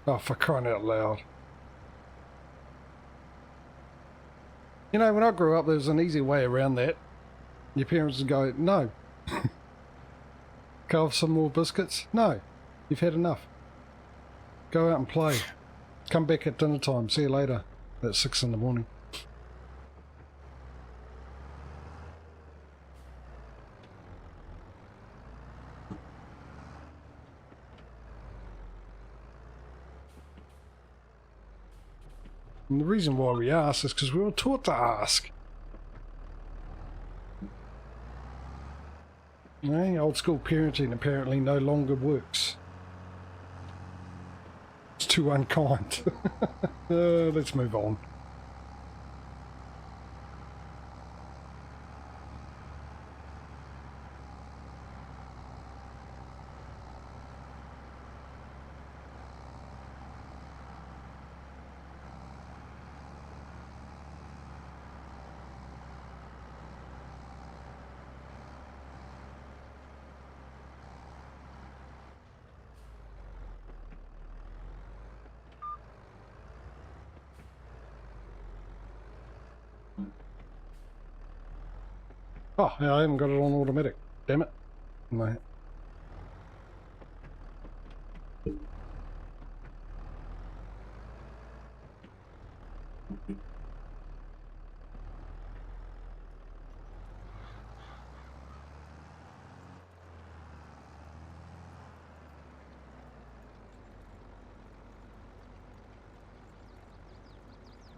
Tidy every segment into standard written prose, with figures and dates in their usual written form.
Oh, for crying out loud. You know, when I grew up, there was an easy way around that. Your parents would go, no. Go have some more biscuits? No. You've had enough. Go out and play. Come back at dinner time. See you later. At 6 in the morning. And the reason why we ask is because we were taught to ask. Old school parenting apparently no longer works. It's too unkind. Let's move on. Oh, yeah, I haven't got it on automatic. Damn it. No.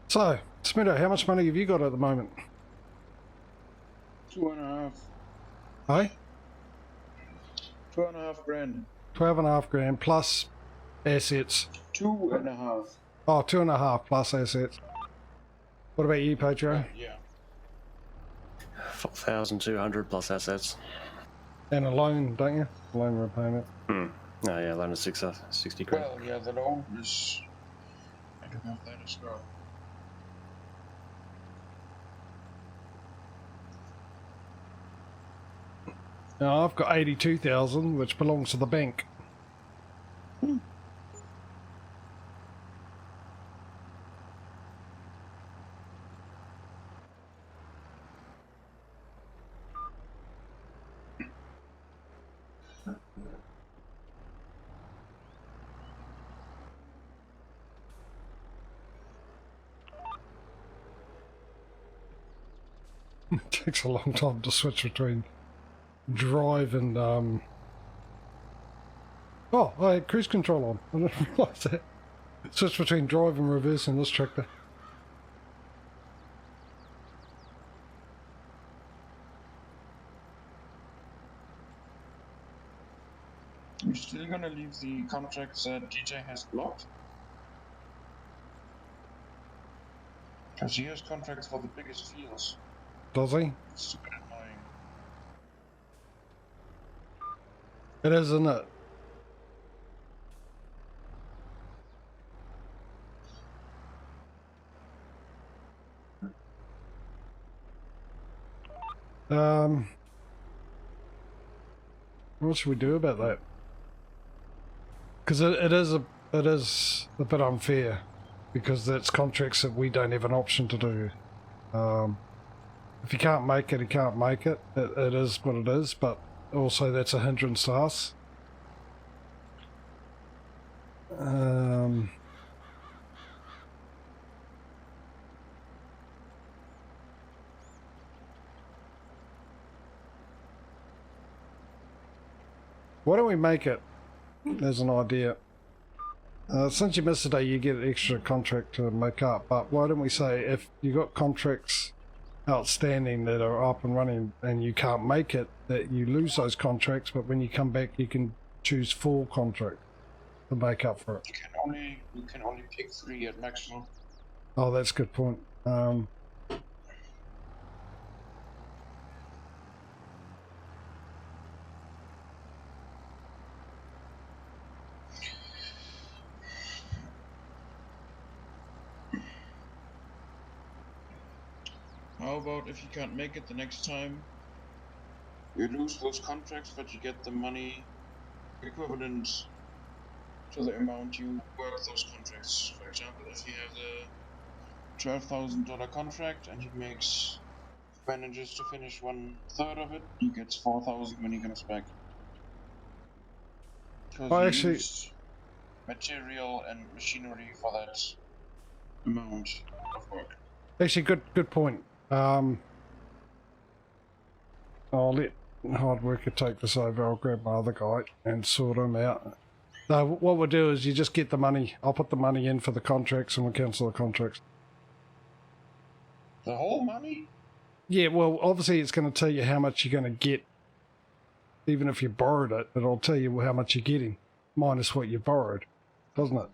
So, Smido, how much money have you got at the moment? 2.5. Hey? 2.5 grand. 12.5 grand plus assets. 2.5. Oh, 2.5 plus assets. What about you, Patrio? Yeah. 1,200 plus assets. And a loan, don't you? Loan repayment. Oh yeah, loan of 60 grand. Well, yeah, the loan is... I do have that as well. Now, I've got 82,000, which belongs to the bank. It takes a long time to switch between drive and oh, I had cruise control on. I didn't realise that. Switch between drive and reverse in this tractor. You're still gonna leave the contracts that DJ has blocked? Because he has contracts for the biggest fields. Does he? It's super annoying. It is, isn't it? What should we do about that? Because it is a bit unfair, because that's contracts that we don't have an option to do. If you can't make it, you can't make it. It is what it is, but also that's a hindrance to us. Why don't we make it as an idea? Since you missed a day, you get an extra contract to make up, but why don't we say if you got contracts outstanding that are up and running and you can't make it, that you lose those contracts, but when you come back you can choose 4 contracts to make up for it. You can only pick 3 at maximum. Oh, that's a good point. How about if you can't make it the next time, you lose those contracts, but you get the money equivalent to the amount you work those contracts. For example, if you have the $12,000 contract and he manages to finish 1/3 of it, he gets 4,000 when he comes back. Because I he actually, used material and machinery for that amount of work. good point. I'll let hard worker take this over. I'll grab my other guy and sort him out. No, what we'll do is you just get the money. I'll put the money in for the contracts and we'll cancel the contracts. The whole money? Yeah, well, obviously it's going to tell you how much you're going to get. Even if you borrowed it, it'll tell you how much you're getting, minus what you borrowed, doesn't it?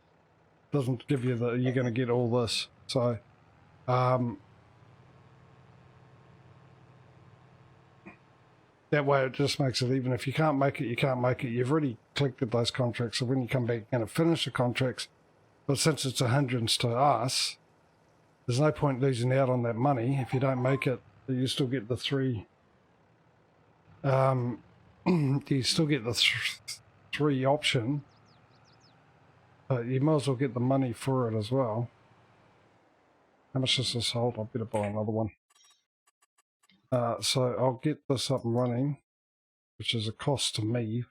Doesn't give you the, you're going to get all this. So, that way it just makes it, even if you can't make it, you can't make it. You've already collected those contracts, so when you come back, you're going to finish the contracts. But since it's a hindrance to us, there's no point losing out on that money. If you don't make it, you still get the three. You still get the three option, but you might as well get the money for it as well. How much does this hold? I better buy another one. So I'll get this up and running, which is a cost to me.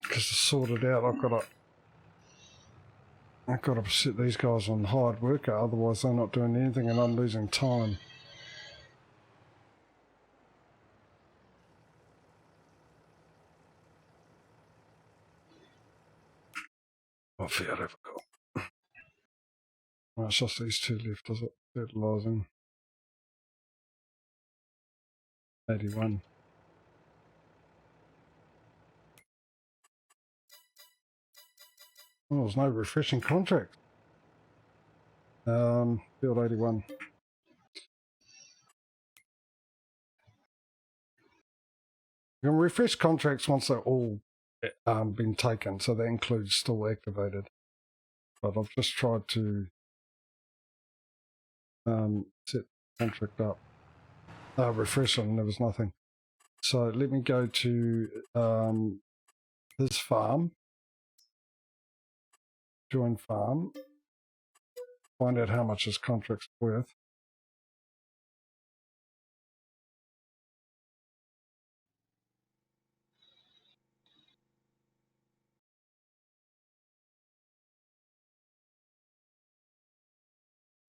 Because to sort it out, I've got to set these guys on hard worker, otherwise they're not doing anything and I'm losing time. I'll figure it out. Well, it's just these two left, is it? Fertilising. 81. Oh, there's no refreshing contract. Field 81. You can refresh contracts once they're all been taken, so that includes still activated. But I've just tried to set the contract up. Refresh it and there was nothing. So let me go to his farm. Join farm. Find out how much his contract's worth.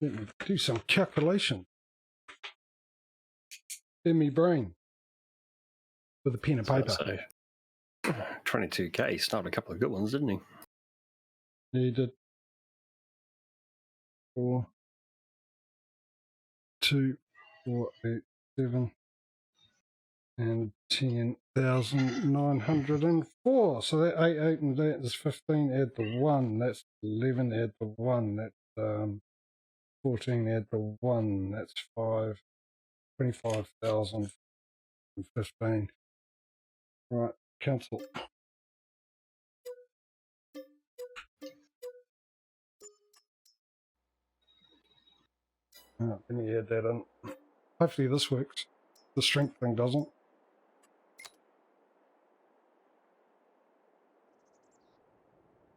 Let me do some calculation in my brain with a pen and paper. So 22k, he started a couple of good ones, didn't he? Yeah, he did. 4, 2, 4, 8, 7, and 10,904. So that 8 and that is 15. Add the 1. That's 11. Add the 1. That's 14. Add the 1. That's 5. 25,015. Right. Cancel. Let me add that in. Hopefully this works. The strength thing doesn't.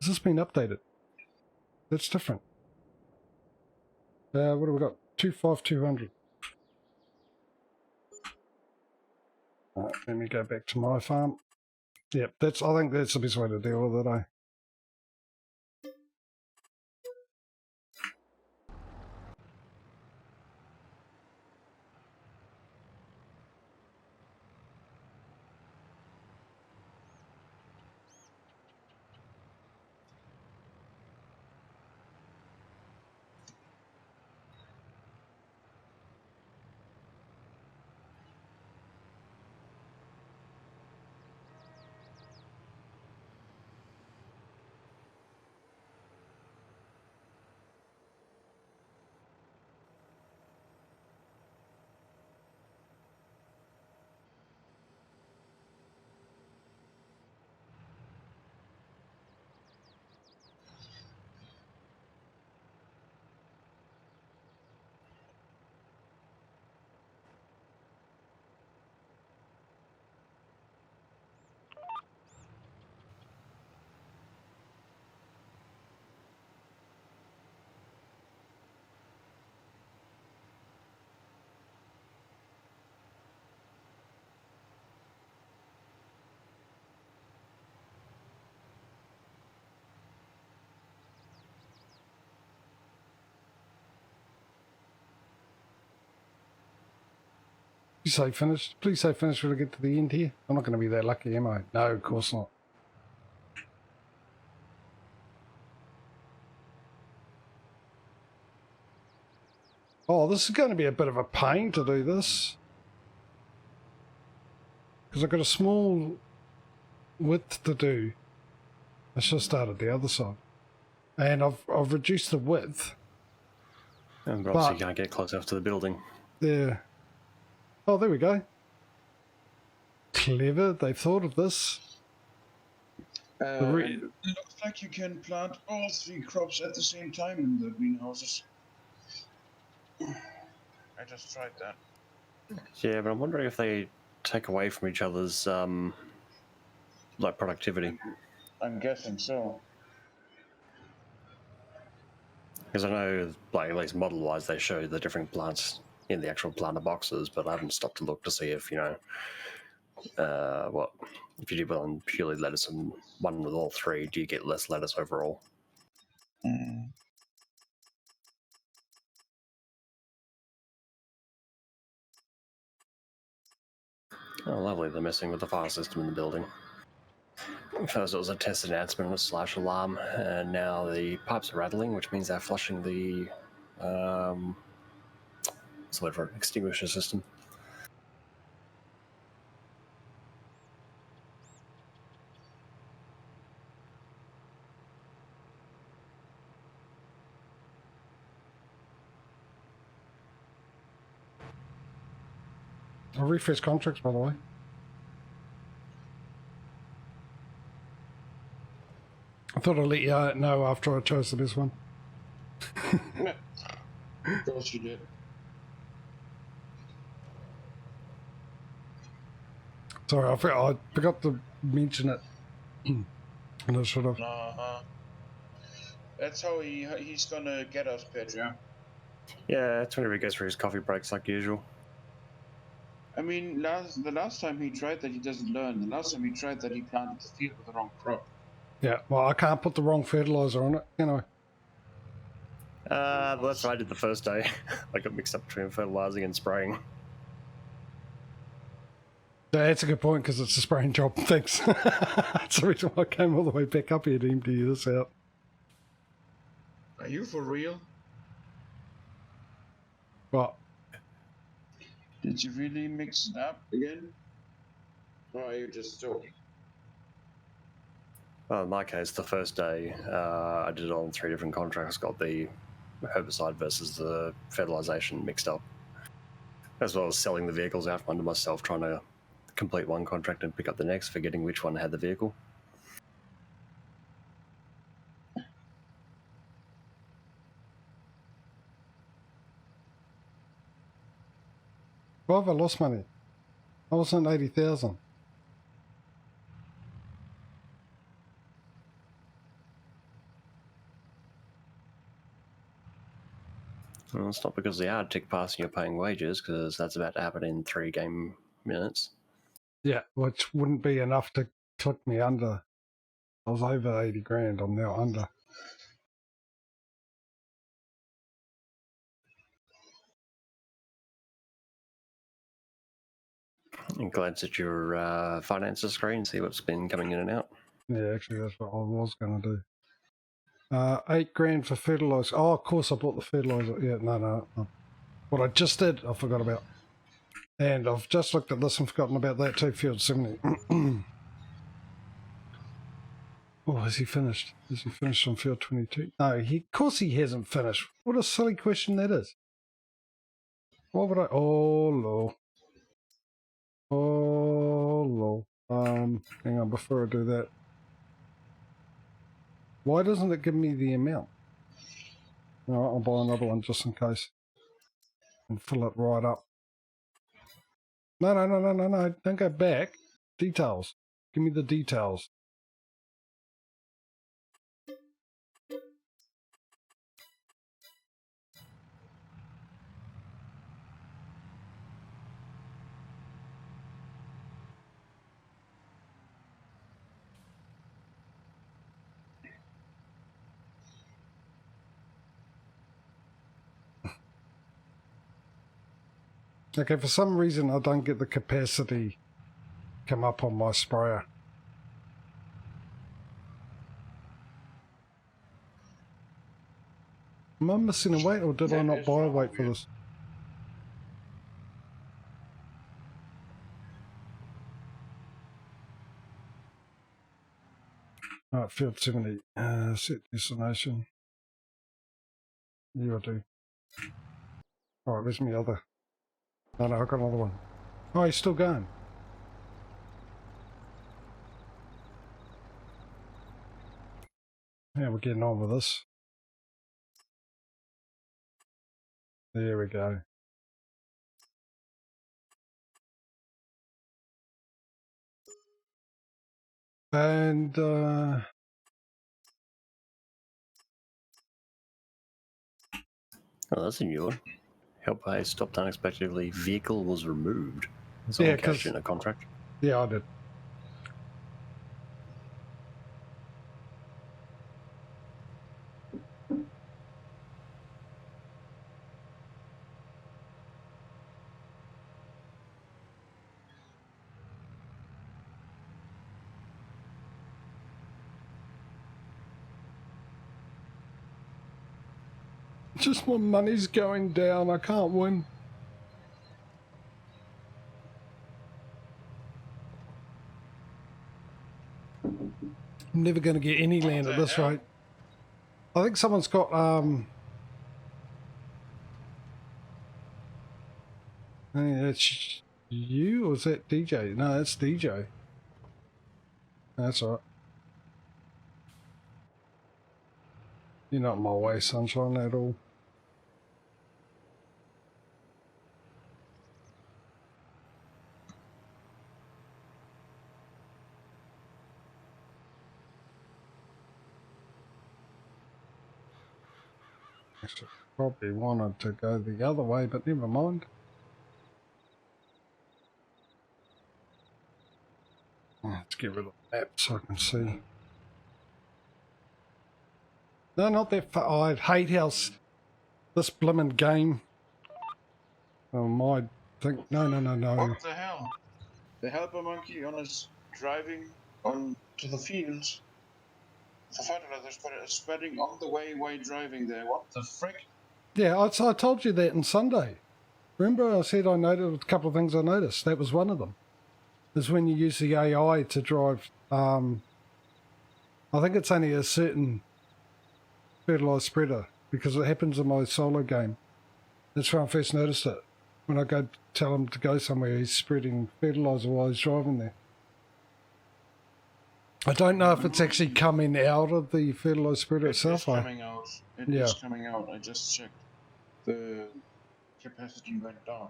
Has this been updated? That's different. What have we got? 25200. Let me go back to my farm. Yep, I think that's the best way to deal with it, eh? Please say finish. Please say finish when I get to the end here. I'm not going to be that lucky, am I? No, of course not. Oh, this is going to be a bit of a pain to do this. Because I've got a small width to do. I should have started the other side. And I've reduced the width. And obviously you can't get close enough to the building. There. Oh, there we go. Clever. They've thought of this. It looks like you can plant all 3 crops at the same time in the greenhouses. I just tried that. Yeah, but I'm wondering if they take away from each other's like productivity. I'm guessing so. Because I know, like, at least model-wise, they show the different plants in the actual planter boxes, but I haven't stopped to look to see if, you know, what if you do one purely lettuce and one with all 3, do you get less lettuce overall? Mm. Oh, lovely, they're messing with the fire system in the building. First it was a test announcement / alarm, and now the pipes are rattling, which means they're flushing the what's the word for it? Extinguisher system. I'll refresh contracts, by the way. I thought I'd let you know after I chose the best one. Of course you did. Sorry, I forgot to mention it. And I should have. That's how he's gonna get us, Patrio. Yeah, it's whenever he goes for his coffee breaks like usual. I mean, the last time he tried that, he doesn't learn. The last time he tried that, he planted the field with the wrong crop. Yeah, well, I can't put the wrong fertilizer on it, you know. Well, that's what I did the first day. I got mixed up between fertilizing and spraying. That's a good point, because it's a spraying job. Thanks. That's the reason why I came all the way back up here to empty this out. Are you for real? What? Did you really mix it up again? Or are you just joking? Well, in my case, the first day, I did it on 3 different contracts, got the herbicide versus the fertilization mixed up, as well as selling the vehicles out from under myself, trying to complete one contract and pick up the next, forgetting which one had the vehicle. Why have I lost money? I wasn't 80,000. Well, it's not because the hour tick past and you're paying wages, because that's about to happen in 3 game minutes. Yeah, which wouldn't be enough to click me under. I was over 80 grand, I'm now under. And glance at your finances screen, see what's been coming in and out. Yeah, actually, that's what I was going to do. 8 grand for fertilizer. Oh, of course, I bought the fertilizer. Yeah, no. What I just did, I forgot about. And I've just looked at this and forgotten about that too, field 70. Oh, has he finished? Has he finished on field 22? No, of course he hasn't finished. What a silly question that is. Why would I? Oh, lol. Oh, lol. Hang on, before I do that. Why doesn't it give me the amount? All right, I'll buy another one just in case. And fill it right up. No. Don't go back. Details. Give me the details. Okay, for some reason I don't get the capacity come up on my sprayer. Am I missing a weight, or did I That not is buy a rather weight for weird. this? Alright, field 70. Set destination. Yeah, I do. Alright, where's my other? No, I've got another one. Oh, he's still going. Yeah, we're getting on with this. There we go. And, Oh, that's a new one. Help pay stopped unexpectedly. Vehicle was removed. yeah, Someone cashed in a contract. yeah, I did. Just my money's going down. I can't win. I'm never going to get any What land the at this hell? rate. I think someone's got, it's you, or is that DJ? No, that's DJ. That's all right. You're not in my way, sunshine, at all. Actually, probably wanted to go the other way, but never mind. Let's get rid of the map so I can see. No, not that far. I hate how this blimmin' game. Oh, my thing. No. What the hell? The helper monkey on his driving on to the fields. The fertilizer spreading on the way while driving there. What the frick? Yeah, I told you that on Sunday. Remember I said I noted a couple of things I noticed. That was one of them. Is when you use the AI to drive. I think it's only a certain fertilizer spreader because it happens in my solo game. That's where I first noticed it. When I go tell him to go somewhere, he's spreading fertilizer while he's driving there. I don't know if it's actually coming out of the fertilizer spreader It is itself. coming out. It is Yeah. coming out. I just checked. The capacity went down.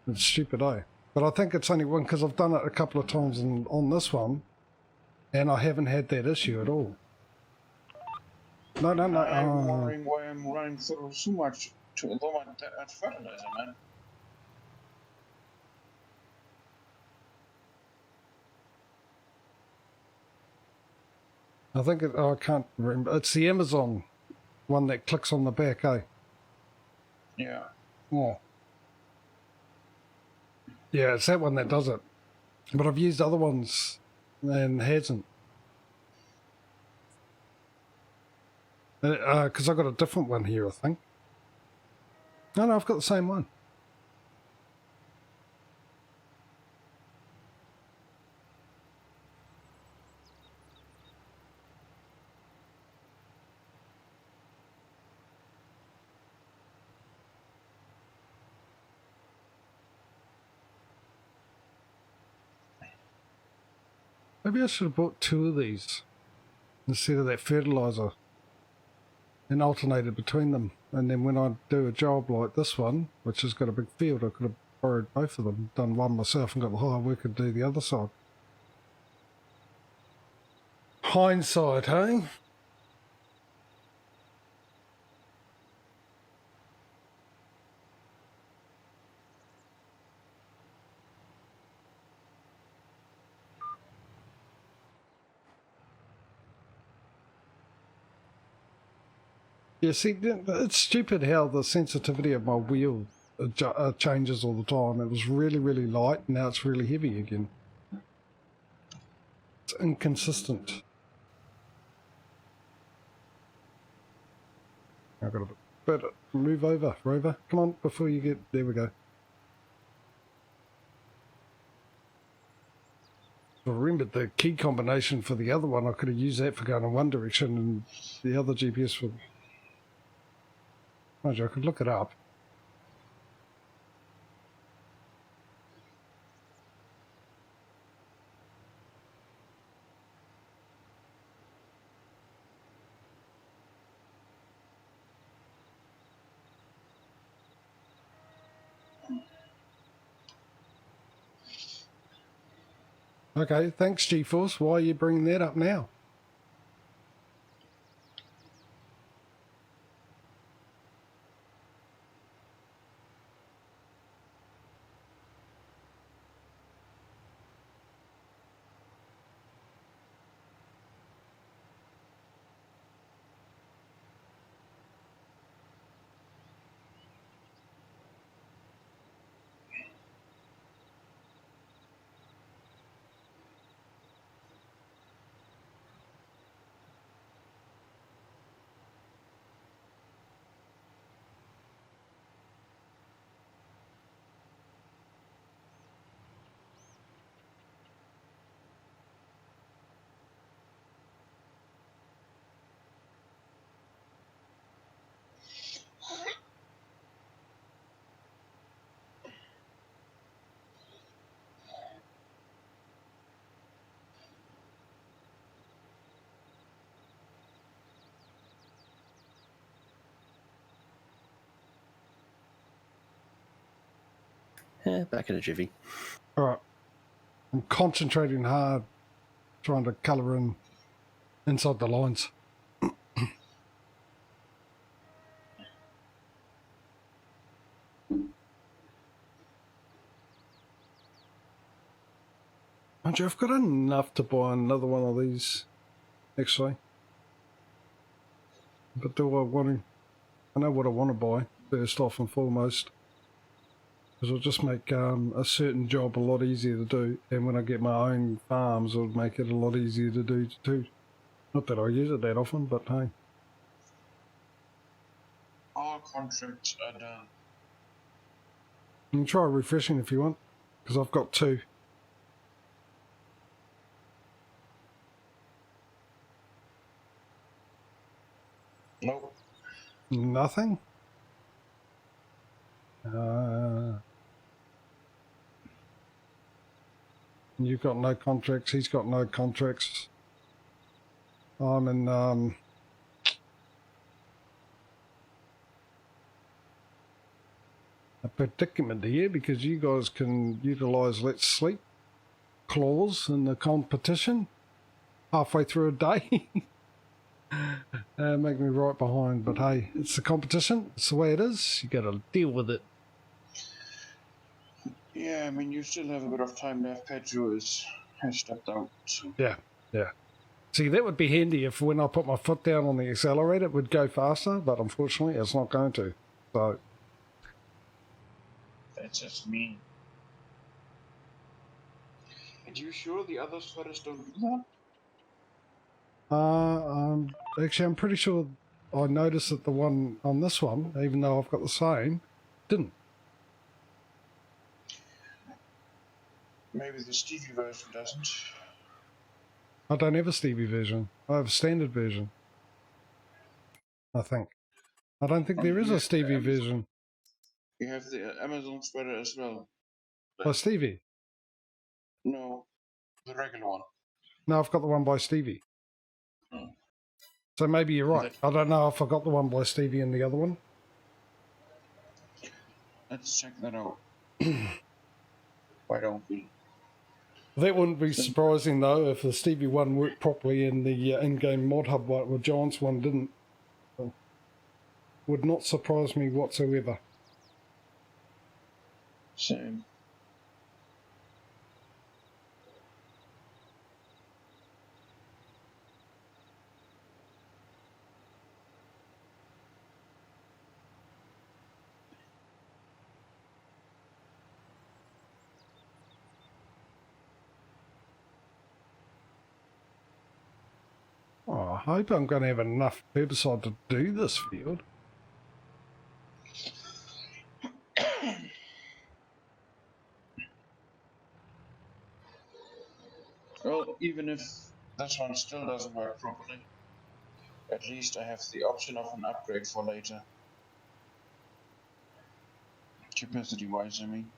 It's stupid, eh? But I think it's only one because I've done it a couple of times on this one, and I haven't had that issue at all. No. I'm wondering why I'm running through so much to lower that fertilizer, man. I think I can't remember. It's the Amazon one that clicks on the back, eh? Yeah. Oh. Yeah, it's that one that does it. But I've used other ones and hasn't. Because I've got a different one here, I think. No, I've got the same one. Maybe I should have bought two of these instead of that fertilizer and alternated between them. And then when I do a job like this one, which has got a big field, I could have borrowed both of them, done one myself and got the hire worker to do the other side. Hindsight, hey? Yeah, see, it's stupid how the sensitivity of my wheel changes all the time. It was really, really light, and now it's really heavy again. It's inconsistent. I've got a bit. Move over, Rover. Come on, before you get... There we go. I remembered the key combination for the other one. I could have used that for going in one direction and the other GPS for... Mind you, I could look it up. Okay, thanks, GeForce. Why are you bringing that up now? Back in a jiffy. All right. I'm concentrating hard, trying to colour in inside the lines. Mind you, I've got enough to buy another one of these, actually. But do I want to... I know what I want to buy, first off and foremost. Because it'll just make a certain job a lot easier to do. And when I get my own farms, it'll make it a lot easier to do too. Not that I use it that often, but hey. All contracts are done. You can try refreshing if you want, because I've got 2. Nope. Nothing? You've got no contracts, he's got no contracts. I'm in a predicament here because you guys can utilise Let's Sleep clause in the competition halfway through a day. Make me right behind, but hey, it's the competition, it's the way it is, you gotta deal with it. Yeah, I mean, you still have a bit of time left. Patrio has stepped out, so... Yeah. See, that would be handy if when I put my foot down on the accelerator it would go faster, but unfortunately it's not going to. So That's just me. Are you sure the other sweaters don't do that? actually I'm pretty sure I noticed that the one on this one, even though I've got the same, didn't. Maybe the Stevie version doesn't. I don't have a Stevie version. I have a standard version, I think. I don't think there is a Stevie version. You have the Amazon sweater as well. By Stevie? No, the regular one. No, I've got the one by Stevie. Oh. So maybe you're right. I don't know if I got the one by Stevie and the other one. Let's check that out. Why don't we? That wouldn't be surprising though if the Stevie one worked properly and the in-game mod hub one, the Giants one didn't. So, would not surprise me whatsoever. Same. hope I'm going to have enough herbicide to do this field. Well, even if this one still doesn't work properly, at least I have the option of an upgrade for later. Capacity wise, I mean.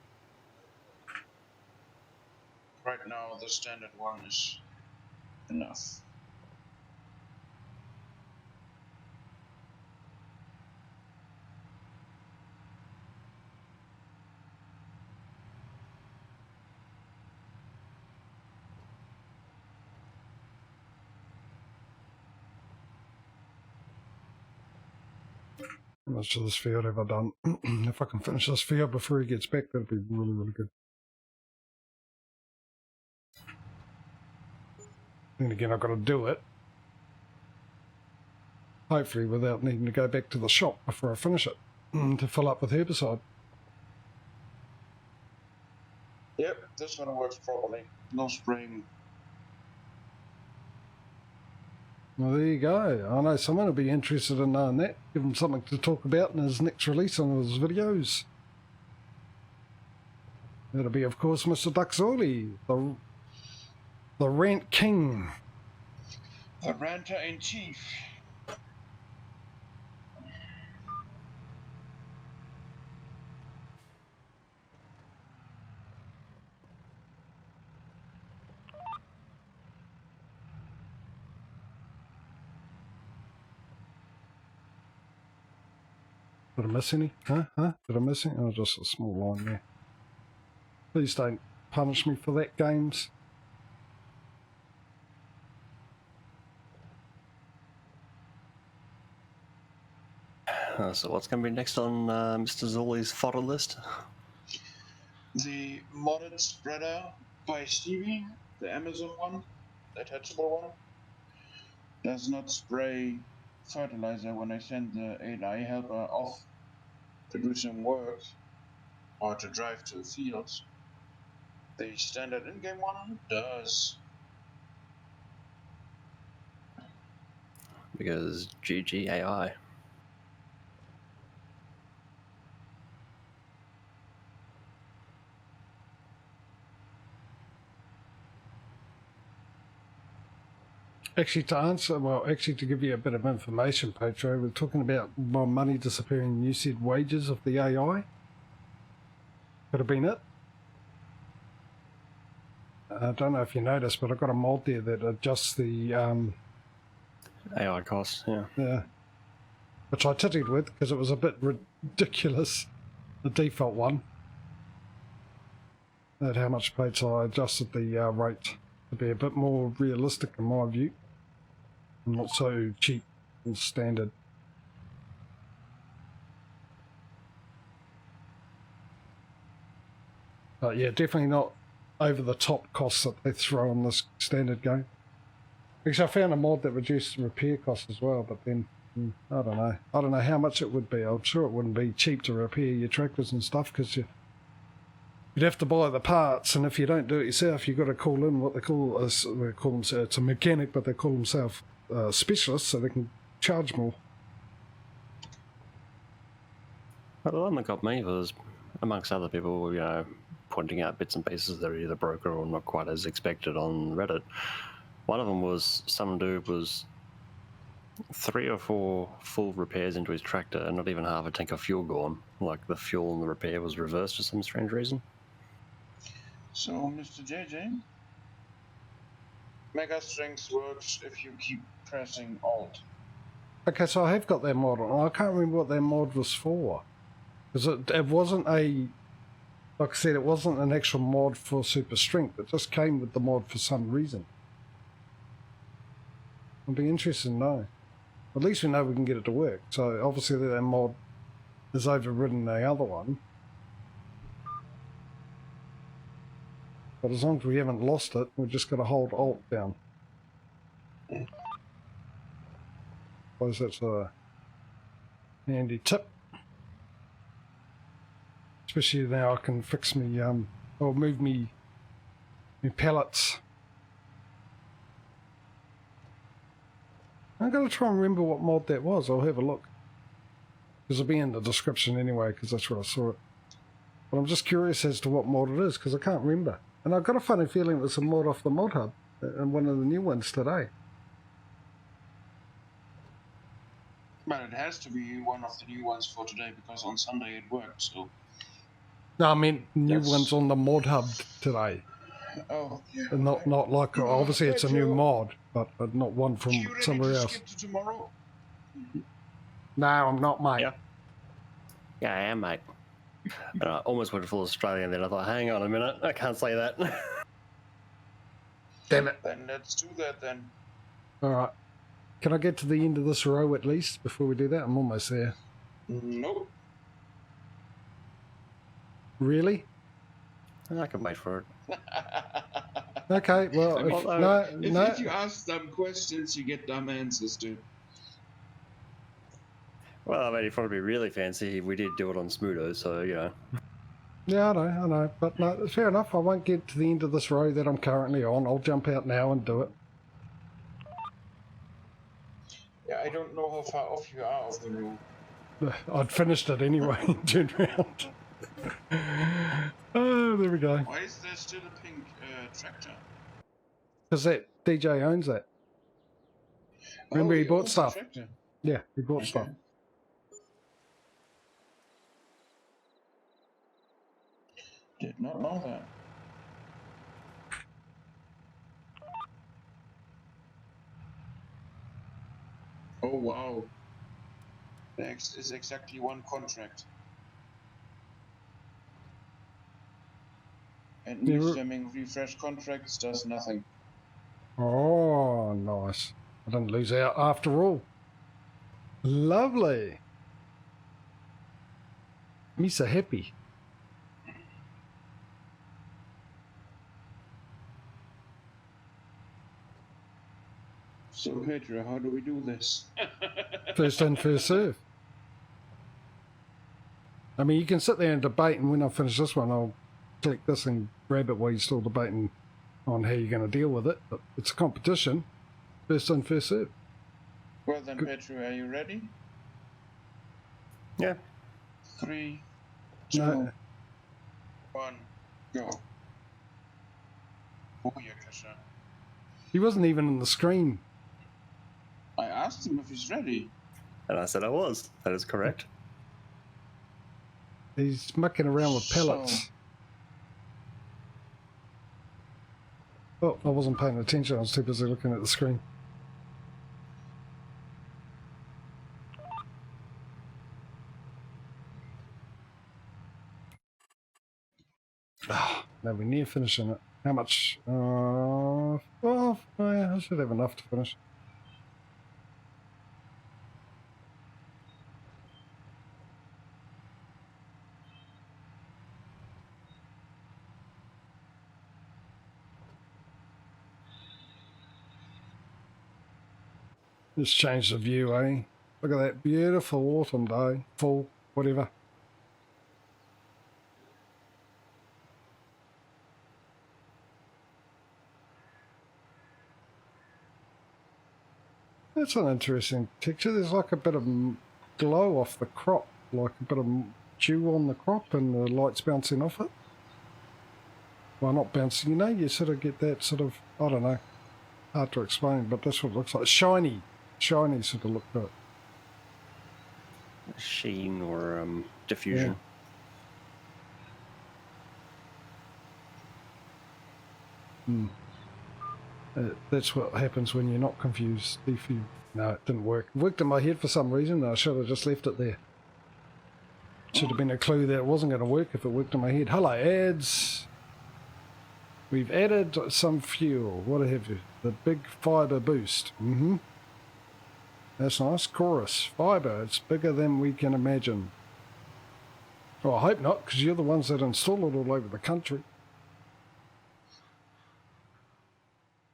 Right now, the standard one is enough. How much of this field have I done? If I can finish this field before he gets back, that'd be really, really good. Then again, I've got to do it. Hopefully without needing to go back to the shop before I finish it to fill up with herbicide. Yep, this one works properly. No spraying. Well, there you go. I know someone will be interested in knowing that. Give him something to talk about in his next release on his videos. That'll be, of course, Mr. Duxorley, the rant king. The ranter in chief. Did I miss any? Huh? Did I miss any? Oh, just a small line there. Please don't punish me for that, games. So what's going to be next on Mr. Zorley's fodder list? The modded spreader by Stevie, the Amazon one, the attachable one, does not spray fertilizer when I send the AI helper off to do some work or to drive to the fields. The standard in-game one does. Because GG AI. Actually, to answer, well, actually to give you a bit of information, Patrio, we're talking about my money disappearing and you said wages of the AI. Could have been it. I don't know if you noticed, but I've got a mod there that adjusts the AI costs, yeah. yeah, which I tittled with because it was a bit ridiculous, the default one. At how much paid, so I adjusted the rate to be a bit more realistic in my view, and not so cheap and standard. But yeah, definitely not over the top costs that they throw on this standard game. Because I found a mod that reduced repair costs as well, but then I don't know. I don't know how much it would be. I'm sure it wouldn't be cheap to repair your tractors and stuff because you'd have to buy the parts, and if you don't do it yourself, you've got to call in what they call it's a mechanic, but they call themselves specialists, so they can charge more. But the one that got me was, amongst other people, pointing out bits and pieces that are either broken or not quite as expected on Reddit. One of them was some dude was 3 or 4 full repairs into his tractor and not even half a tank of fuel gone. Like the fuel and the repair was reversed for some strange reason. So, Mr. JJ, Mega Strength works if you keep pressing Alt. Okay, so I have got that mod on. I can't remember what that mod was for. Because it wasn't a... Like I said, it wasn't an actual mod for super strength. It just came with the mod for some reason. I'd be interested to know. At least we know we can get it to work. So obviously that mod has overridden the other one. But as long as we haven't lost it, we're just going to hold Alt down. I suppose that's a handy tip. Especially now I can fix me, or move me pallets. I'm going to try and remember what mod that was. I'll have a look. Because it'll be in the description anyway, because that's where I saw it. But I'm just curious as to what mod it is, because I can't remember. And I've got a funny feeling it was a mod off the mod hub, and one of the new ones today. But it has to be one of the new ones for today, because on Sunday it worked, so... No, I meant new That's- ones on the mod hub today. Oh, yeah. And not like, obviously it's a new mod, but not one from You ready somewhere to else. skip to tomorrow? No, I'm not, mate. Yeah. Yeah, I am, mate. And I almost went full Australian then. I thought, hang on a minute, I can't say that. Damn it. Then let's do that then. Alright. Can I get to the end of this row at least before we do that? I'm almost there. Nope. Really? I can wait for it. Okay, well, I mean, no. If you ask dumb questions, you get dumb answers, dude. Well, I mean, if I want to be really fancy, we did do it on Smudo, so, you know. Yeah, I know. But no, fair enough. I won't get to the end of this row that I'm currently on. I'll jump out now and do it. Yeah, I don't know how far off you are of the rule. I'd finished it anyway and turned around. Oh, there we go. Why is there still a pink tractor? Because that DJ owns that. Remember he bought owns the stuff. tractor. Yeah, he bought stuff. Did not know that. Oh wow. Next is exactly one contract. And Yeah, new stemming refresh contracts does nothing. Oh, nice. I didn't lose out after all. Lovely. Me so happy. So Patrio, how do we do this? First in, first serve. I mean, you can sit there and debate, and when I finish this one, I'll click this and grab it while you're still debating on how you're going to deal with it. But it's a competition. First in, first serve. Well then, Patrio, are you ready? Yeah. 3, 2, No. 1, go. Oh yeah, Kasha. He wasn't even on the screen. I asked him if he's ready. And I said I was. That is correct. He's mucking around with pellets. Oh, I wasn't paying attention. I was too busy looking at the screen. Ah, no, we're near finishing it. How much? Well, yeah, I should have enough to finish. Just change the view, eh? Look at that beautiful autumn day. Fall, whatever. That's an interesting texture. There's like a bit of glow off the crop, like a bit of dew on the crop and the light's bouncing off it. Well, not bouncing, you know, you sort of get that sort of, I don't know, hard to explain, but that's what it looks like. Shiny sort of look to it. Sheen or diffusion. That's what happens when you're not confused. No, it didn't work. It worked in my head for some reason. I should have just left it there. Should have been a clue that it wasn't going to work if it worked in my head. Hello, ads. We've added some fuel. What have you? The big fibre boost. That's nice. Chorus. Fibre. It's bigger than we can imagine. Well, I hope not, because you're the ones that install it all over the country.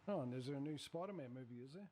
Oh, and there's a new Spider-Man movie, is there?